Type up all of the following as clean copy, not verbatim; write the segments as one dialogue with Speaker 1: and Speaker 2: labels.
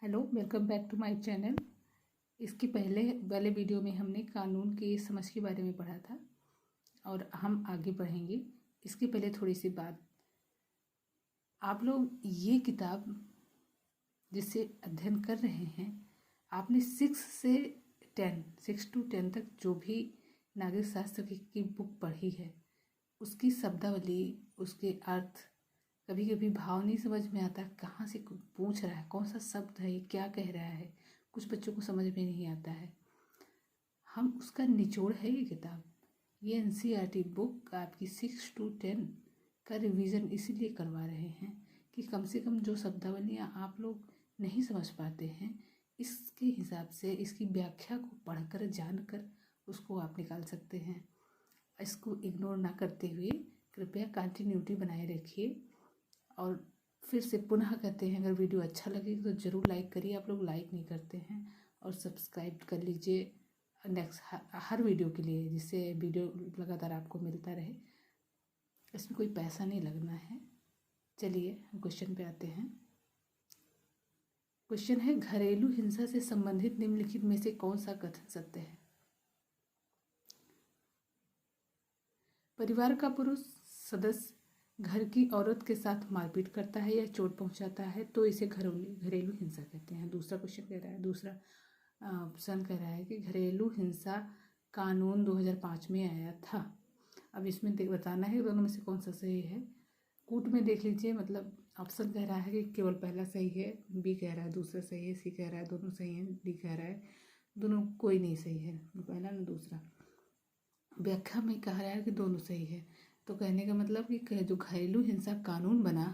Speaker 1: Hello, welcome back to my channel. इसके पहले वाले वीडियो में हमने कानून की समझ के बारे में पढ़ा था और हम आगे बढ़ेंगे। इसके पहले थोड़ी सी बात, आप लोग ये किताब जिससे अध्ययन कर रहे हैं, आपने 6 to 10 तक जो भी नागरिक शास्त्र की बुक पढ़ी है, उसकी शब्दावली, उसके अर्थ, कभी कभी भाव नहीं समझ में आता, कहाँ से पूछ रहा है, कौन सा शब्द है, क्या कह रहा है, कुछ बच्चों को समझ में नहीं आता है। हम उसका निचोड़ है ये किताब। ये NCERT बुक आपकी 6 to 10 का रिवीजन इसीलिए करवा रहे हैं कि कम से कम जो शब्दावलियाँ आप लोग नहीं समझ पाते हैं, इसके हिसाब से इसकी व्याख्या को पढ़कर जानकर उसको आप निकाल सकते हैं। इसको इग्नोर ना करते हुए कृपया कंटिन्यूटी बनाए रखिए। और फिर से पुनः कहते हैं, अगर वीडियो अच्छा लगे तो ज़रूर लाइक करिए। आप लोग लाइक नहीं करते हैं। और सब्सक्राइब कर लीजिए नेक्स्ट हर वीडियो के लिए, जिससे वीडियो लगातार आपको मिलता रहे। इसमें कोई पैसा नहीं लगना है। चलिए हम क्वेश्चन पे आते हैं। क्वेश्चन है, घरेलू हिंसा से संबंधित निम्नलिखित में से कौन सा कथन सत्य है? परिवार का पुरुष सदस्य घर की औरत के साथ मारपीट करता है या चोट पहुंचाता है तो इसे घरेलू हिंसा कहते हैं। दूसरा क्वेश्चन कह रहा है, दूसरा ऑप्शन कह रहा है कि घरेलू हिंसा कानून 2005 में आया था। अब इसमें बताना है दोनों में से कौन सा सही है। कूट में देख लीजिए, मतलब ऑप्शन कह रहा है कि केवल पहला सही है, बी कह रहा है दूसरा सही है, सी कह रहा है दोनों सही हैं, डी कह रहा है दोनों कोई नहीं सही है, पहला ना दूसरा। व्याख्या में कह रहा है कि दोनों सही है। तो कहने का मतलब कि जो घरेलू हिंसा कानून बना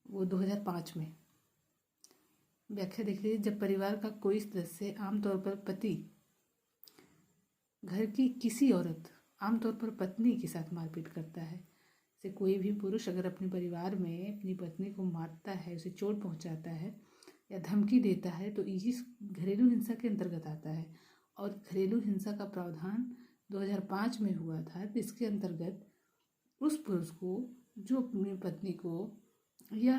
Speaker 1: वो 2005 में। व्याख्या देख लीजिए, जब परिवार का कोई सदस्य, आमतौर पर पति, घर की किसी औरत, आमतौर पर पत्नी के साथ मारपीट करता है, जैसे कोई भी पुरुष अगर अपने परिवार में अपनी पत्नी को मारता है, उसे चोट पहुंचाता है या धमकी देता है, तो ये घरेलू हिंसा के अंतर्गत आता है। और घरेलू हिंसा का प्रावधान 2005 में हुआ था। इसके अंतर्गत उस पुरुष को जो अपनी पत्नी को या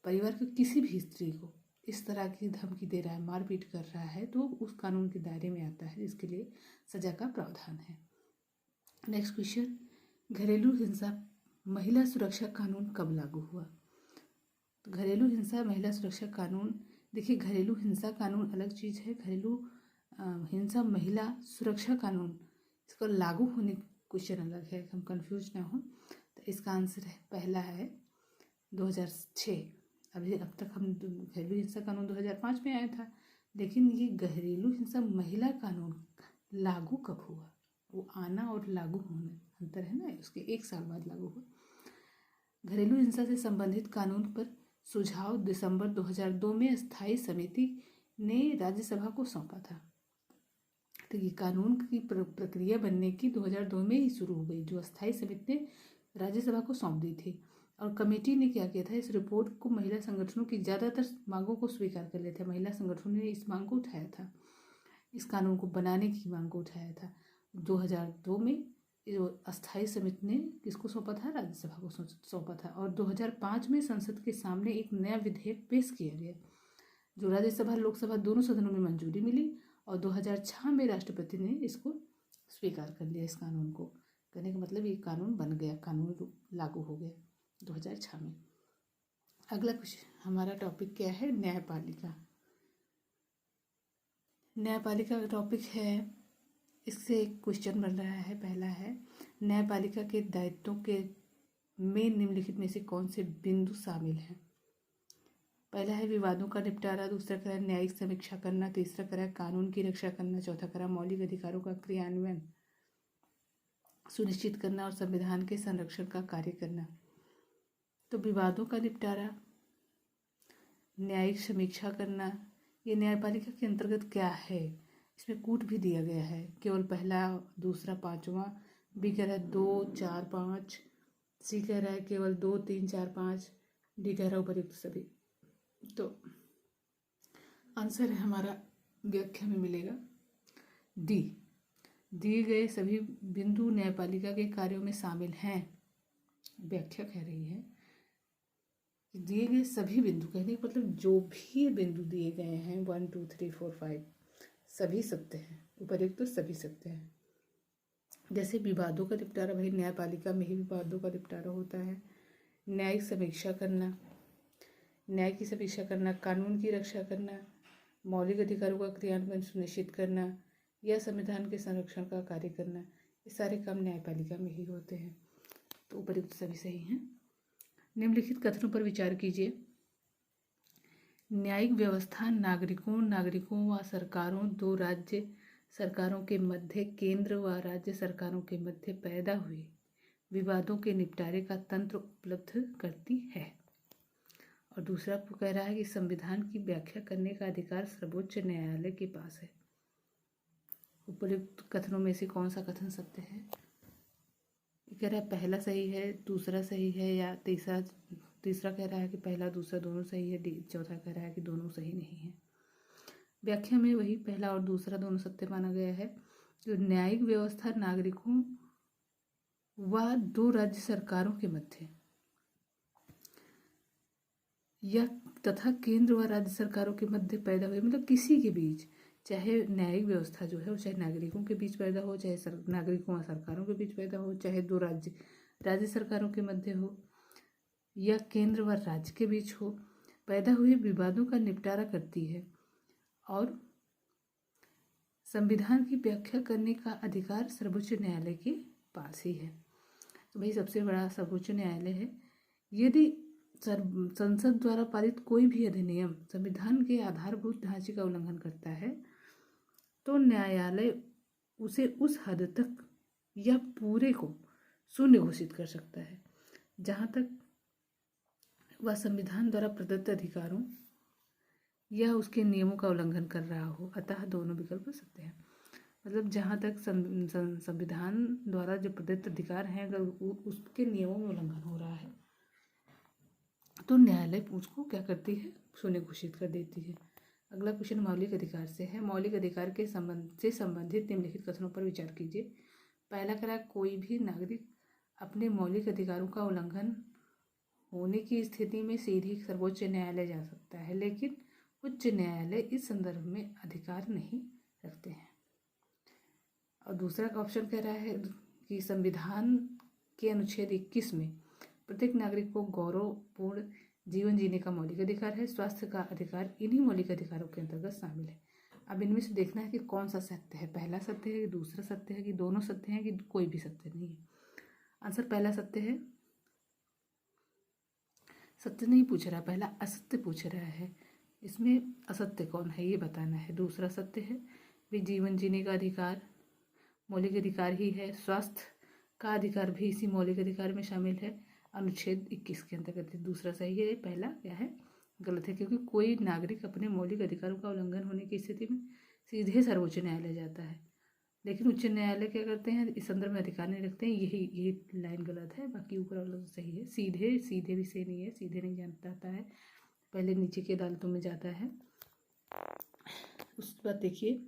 Speaker 1: परिवार की किसी भी स्त्री को इस तरह की धमकी दे रहा है, मारपीट कर रहा है, तो उस कानून के दायरे में आता है, जिसके लिए सजा का प्रावधान है। नेक्स्ट क्वेश्चन, घरेलू हिंसा महिला सुरक्षा कानून कब लागू हुआ? तो घरेलू हिंसा महिला सुरक्षा कानून, देखिए घरेलू हिंसा कानून अलग चीज़ है, घरेलू हिंसा महिला सुरक्षा कानून, इसका लागू होने क्वेश्चन अलग है, हम कंफ्यूज ना हो। तो इसका आंसर है पहला है 2006। अब तक हम घरेलू हिंसा कानून 2005 में आया था, लेकिन ये घरेलू हिंसा महिला कानून लागू कब हुआ? वो आना और लागू होना अंतर है ना, उसके 1 साल बाद लागू हुआ। घरेलू हिंसा से संबंधित कानून पर सुझाव दिसंबर 2002 में स्थायी समिति ने राज्यसभा को सौंपा था। तो ये कानून की प्रक्रिया बनने की 2002 में ही शुरू हो गई, जो स्थायी समिति ने राज्यसभा को सौंप दी थी। और कमेटी ने क्या किया था, इस रिपोर्ट को महिला संगठनों की ज़्यादातर मांगों को स्वीकार कर लिया था। महिला संगठनों ने इस मांग को उठाया था, इस कानून को बनाने की मांग को उठाया था। 2002 में अस्थायी समिति ने किसको सौंपा था? राज्यसभा को सौंपा था। और 2005 में संसद के सामने एक नया विधेयक पेश किया गया, जो राज्यसभा लोकसभा दोनों सदनों में मंजूरी मिली। और 2006 में राष्ट्रपति ने इसको स्वीकार कर लिया। इस कानून को कहने का मतलब ये कानून बन गया, कानून लागू हो गया 2006 में। अगला कुछ हमारा टॉपिक क्या है? न्यायपालिका। न्यायपालिका का टॉपिक है, इससे एक क्वेश्चन बन रहा है। पहला है, न्यायपालिका के दायित्वों के में निम्नलिखित में से कौन से बिंदु शामिल हैं? पहला है विवादों का निपटारा, दूसरा करा न्यायिक समीक्षा करना, तीसरा करा कानून की रक्षा करना, चौथा करा मौलिक अधिकारों का क्रियान्वयन सुनिश्चित करना और संविधान के संरक्षण का कार्य करना। तो विवादों का निपटारा, न्यायिक समीक्षा करना, ये न्यायपालिका के अंतर्गत क्या है? इसमें कूट भी दिया गया है, केवल पहला, दूसरा, पांचवा। बी कह रहा है 2, 4, 5। सी कह रहा है केवल 2, 3, 4, 5। डी कह रहा है उपयुक्त सभी। तो आंसर है हमारा व्याख्या में मिलेगा डी। दिए गए सभी बिंदु न्यायपालिका के कार्यों में शामिल हैं, व्याख्या कह रही है। कि दिए गए सभी बिंदु, कहने का मतलब जो भी बिंदु दिए गए हैं 1 2 3 4 5 सभी सत्य हैं, उपर्युक्त तो सभी सत्य हैं। जैसे विवादों का निपटारा, भाई न्यायपालिका में ही विवादों का निपटारा होता है। न्यायिक समीक्षा करना, न्याय की समीक्षा करना, कानून की रक्षा करना, मौलिक अधिकारों का क्रियान्वयन सुनिश्चित करना या संविधान के संरक्षण का कार्य करना, ये सारे काम न्यायपालिका में ही होते हैं। तो उपर्युक्त सभी सही हैं। निम्नलिखित कथनों पर विचार कीजिए। न्यायिक व्यवस्था नागरिकों व सरकारों, दो राज्य सरकारों के मध्य, केंद्र व राज्य सरकारों के मध्य पैदा हुए विवादों के निपटारे का तंत्र उपलब्ध करती है। और दूसरा कह रहा है कि संविधान की व्याख्या करने का अधिकार सर्वोच्च न्यायालय के पास है। उपर्युक्त कथनों में से कौन सा कथन सत्य है? कह रहा है पहला सही है, दूसरा सही है, या तीसरा कह रहा है कि पहला दूसरा दोनों सही है, चौथा कह रहा है कि दोनों सही नहीं है। व्याख्या में वही पहला और दूसरा दोनों सत्य माना गया है। जो न्यायिक व्यवस्था नागरिकों व दो राज्य सरकारों के मध्य या तथा केंद्र व राज्य सरकारों के मध्य पैदा हुए, मतलब किसी के बीच, चाहे न्यायिक व्यवस्था जो है वो चाहे नागरिकों के बीच पैदा हो, चाहे नागरिकों व सरकारों के बीच पैदा हो, चाहे दो राज्य सरकारों के मध्य हो या केंद्र व राज्य के बीच हो, पैदा हुए विवादों का निपटारा करती है और संविधान की व्याख्या करने का अधिकार सर्वोच्च न्यायालय के पास ही है। तो भाई सबसे बड़ा सर्वोच्च न्यायालय है। यदि संसद द्वारा पारित कोई भी अधिनियम संविधान के आधारभूत ढांचे का उल्लंघन करता है तो न्यायालय उसे उस हद तक या पूरे को शून्य घोषित कर सकता है जहाँ तक वह संविधान द्वारा प्रदत्त अधिकारों या उसके नियमों का उल्लंघन कर रहा हो। अतः दोनों विकल्प सत्य हैं। मतलब जहाँ तक संविधान द्वारा जो प्रदत्त अधिकार हैं अगर उसके नियमों में उल्लंघन हो रहा है तो न्यायालय उसको क्या करती है, शून्य घोषित कर देती है। अगला क्वेश्चन मौलिक अधिकार से है। मौलिक अधिकार के संबंधित निम्नलिखित कथनों पर विचार कीजिए। पहला करा, कोई भी नागरिक अपने मौलिक अधिकारों का उल्लंघन होने की स्थिति में सीधे सर्वोच्च न्यायालय जा सकता है, लेकिन उच्च न्यायालय इस संदर्भ में अधिकार नहीं रखते हैं। और दूसरा का ऑप्शन कह रहा है कि संविधान के अनुच्छेद 21 में प्रत्येक नागरिक को गौरवपूर्ण जीवन जीने का मौलिक अधिकार है। स्वास्थ्य का अधिकार इन्हीं मौलिक अधिकारों के अंतर्गत शामिल है। अब इनमें से देखना है कि कौन सा सत्य है, पहला सत्य है कि दूसरा सत्य है कि दोनों सत्य हैं कि कोई भी सत्य नहीं है। आंसर पहला सत्य है। सत्य नहीं पूछ रहा, पहला असत्य पूछ रहा है। इसमें असत्य कौन है ये बताना है। दूसरा सत्य है भी जीवन जीने का अधिकार मौलिक अधिकार ही है। स्वास्थ्य का अधिकार भी इसी मौलिक अधिकार में शामिल है, अनुच्छेद 21 के अंतर्गत। दूसरा सही है, पहला क्या है गलत है, क्योंकि कोई नागरिक अपने मौलिक अधिकारों का उल्लंघन होने की स्थिति में सीधे सर्वोच्च न्यायालय जाता है, लेकिन उच्च न्यायालय क्या करते हैं, इस संदर्भ में अधिकार नहीं रखते हैं। यही लाइन गलत है, बाकी ऊपर वाला तो सही है। सीधे भी सही नहीं है, सीधे नहीं जाता है, पहले नीचे की अदालतों में जाता है। उसके बाद देखिए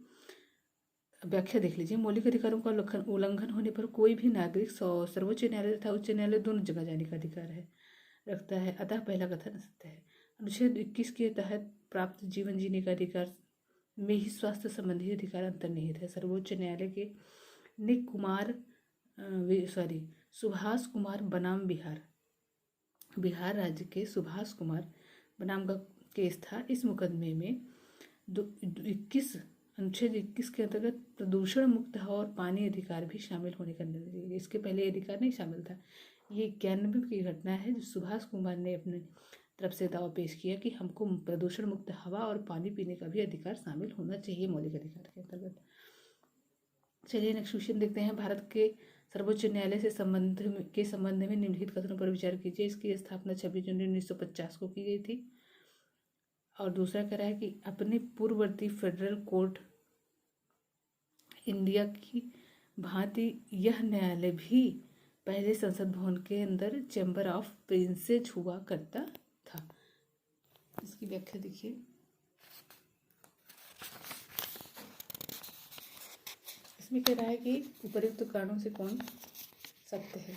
Speaker 1: व्याख्या देख लीजिए। मौलिक अधिकारों का उल्लंघन होने पर कोई भी नागरिक सर्वोच्च न्यायालय तथा उच्च न्यायालय दोनों जगह जाने का अधिकार है रखता है, अतः पहला कथन असत्य है। अनुच्छेद 21 के तहत प्राप्त जीवन जीने का अधिकार में ही स्वास्थ्य संबंधी अधिकार अंतर्निहित है। सर्वोच्च न्यायालय के सुभाष कुमार बनाम बिहार राज्य के सुभाष कुमार बनाम का केस था। इस मुकदमे में अनुच्छेद 21 के अंतर्गत प्रदूषण मुक्त हवा और पानी अधिकार भी शामिल होने का निर्णय लिया। इसके पहले अधिकार नहीं शामिल था। ये 91 की घटना है जो सुभाष कुमार ने अपने तरफ से दावा पेश किया कि हमको प्रदूषण मुक्त हवा और पानी पीने का भी अधिकार शामिल होना चाहिए मौलिक अधिकार के अंतर्गत। चलिए नेक्स्ट क्वेश्चन देखते हैं। भारत के सर्वोच्च न्यायालय से संबंध में निम्नलिखित कथनों पर विचार कीजिए। इसकी स्थापना 26 जनवरी 1950 को की गई थी। और दूसरा कह रहा है कि अपने पूर्ववर्ती फेडरल कोर्ट इंडिया की भांति यह न्यायालय भी पहले संसद भवन के अंदर चैम्बर ऑफ प्रिंसेस हुआ करता था। इसकी व्याख्या देखिए। इसमें कह रहा है कि उपर्युक्त कारणों से कौन सत्य है।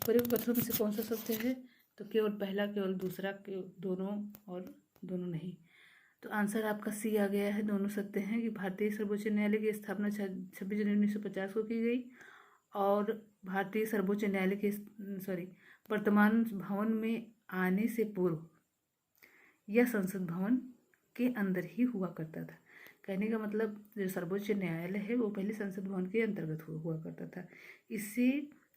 Speaker 1: ऊपरी पत्थरों में से कौन सा सत्य है? तो केवल पहला, केवल दूसरा, दोनों और दोनों नहीं। तो आंसर आपका सी आ गया है, दोनों सत्य हैं कि भारतीय सर्वोच्च न्यायालय की स्थापना 26 जनवरी 1950 को की गई और भारतीय सर्वोच्च न्यायालय के वर्तमान भवन में आने से पूर्व यह संसद भवन के अंदर ही हुआ करता था। कहने का मतलब जो सर्वोच्च न्यायालय है वो पहले संसद भवन के अंतर्गत हुआ करता था। इसे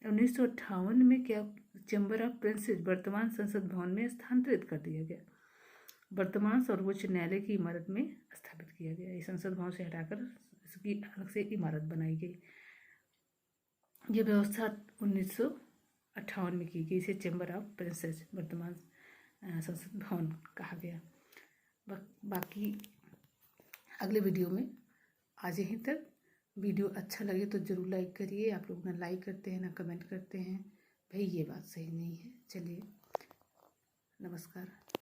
Speaker 1: 1958 में क्या चैम्बर ऑफ प्रिंसेस वर्तमान संसद भवन में स्थानांतरित कर दिया गया, वर्तमान सर्वोच्च न्यायालय की इमारत में स्थापित किया गया। इस संसद भवन से हटाकर इसकी अलग से इमारत बनाई गई। यह व्यवस्था 1958 में की गई। इसे चैम्बर ऑफ प्रिंसेस वर्तमान संसद भवन कहा गया। बाकी अगले वीडियो में आज यहीं तक। वीडियो अच्छा लगे तो ज़रूर लाइक करिए। आप लोग ना लाइक करते हैं ना कमेंट करते हैं, भाई ये बात सही नहीं है। चलिए, नमस्कार।